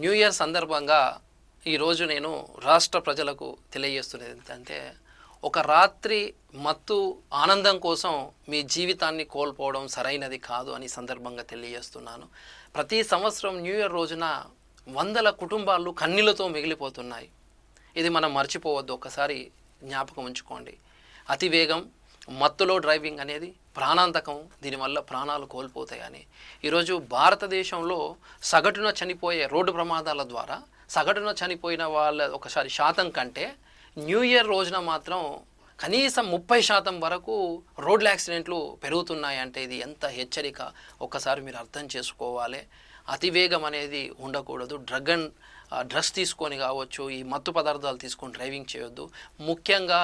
New year సందర్భంగా ఈరోజు నేను రాష్ట్ర ప్రజలకు తెలియజేస్తున్నది ఏంటంటే, ఒక రాత్రి మత్తు ఆనందం కోసం మీ జీవితాన్ని కోల్పోవడం సరైనది కాదు అని సందర్భంగా తెలియజేస్తున్నాను. ప్రతి సంవత్సరం న్యూ ఇయర్ రోజున వందల కుటుంబాలు కన్నీళ్లతో మిగిలిపోతున్నాయి. ఇది మనం మర్చిపోవద్దు. ఒకసారి జ్ఞాపకం ఉంచుకోండి. అతివేగం, మత్తులో డ్రైవింగ్ అనేది ప్రాణాంతకం. దీనివల్ల ప్రాణాలు కోల్పోతాయని ఈరోజు భారతదేశంలో సగటున చనిపోయే రోడ్డు ప్రమాదాల ద్వారా సగటున చనిపోయిన వాళ్ళ ఒకసారి శాతం కంటే న్యూ ఇయర్ రోజున మాత్రం కనీసం 30% వరకు రోడ్ల యాక్సిడెంట్లు పెరుగుతున్నాయి. అంటే ఇది ఎంత హెచ్చరిక ఒక్కసారి మీరు అర్థం చేసుకోవాలి. అతివేగం అనేది ఉండకూడదు. డ్రగ్స్ తీసుకొని కావచ్చు, ఈ మత్తు పదార్థాలు తీసుకొని డ్రైవింగ్ చేయొద్దు. ముఖ్యంగా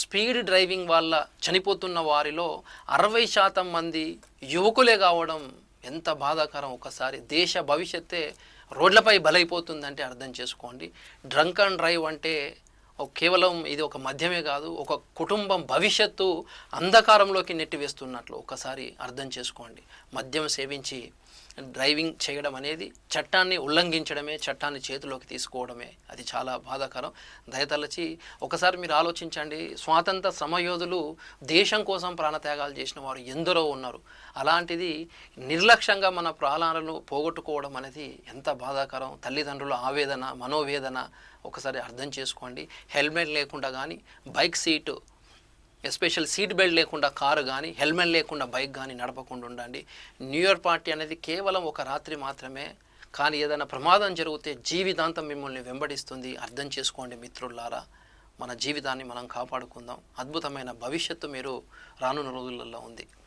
స్పీడ్ డ్రైవింగ్ వల్ల చనిపోతున్న వారిలో 60% మంది యువకులే కావడం ఎంత బాధాకరం. ఒకసారి దేశ భవిష్యత్తే రోడ్లపై బలైపోతుందంటే అర్థం చేసుకోండి. డ్రంక్ అండ్ డ్రైవ్ అంటే కేవలం ఇది ఒక మద్యమే కాదు, ఒక కుటుంబం భవిష్యత్తు అంధకారంలోకి నెట్టివేస్తున్నట్లు ఒకసారి అర్థం చేసుకోండి. మద్యం సేవించి డ్రైవింగ్ చేయడం అనేది చట్టాన్ని ఉల్లంఘించడమే, చట్టాన్ని చేతిలోకి తీసుకోవడమే. అది చాలా బాధాకరం. దయతలచి ఒకసారి మీరు ఆలోచించండి. స్వాతంత్ర సమయోధులు దేశం కోసం ప్రాణత్యాగాలు చేసిన వారు ఎందరో ఉన్నారు. అలాంటిది నిర్లక్ష్యంగా మన ప్రాణాలను పోగొట్టుకోవడం అనేది ఎంత బాధాకరం. తల్లిదండ్రుల ఆవేదన, మనోవేదన ఒకసారి అర్థం చేసుకోండి. హెల్మెట్ లేకుండా కానీ, bike seat especial seat belt లేకుండా కారు కానీ, హెల్మెట్ లేకుండా బైక్ కానీ నడపకుండా ఉండండి. న్యూ ఇయర్ పార్టీ అనేది కేవలం ఒక రాత్రి మాత్రమే. కానీ ఏదైనా ప్రమాదం జరిగితే జీవితాంతం మిమ్మల్ని వెంబడిస్తుంది. అర్థం చేసుకోండి మిత్రులారా. మన జీవితాన్ని మనం కాపాడుకుందాం. అద్భుతమైన భవిష్యత్తు మీరు రానున్న రోజులలో ఉంది.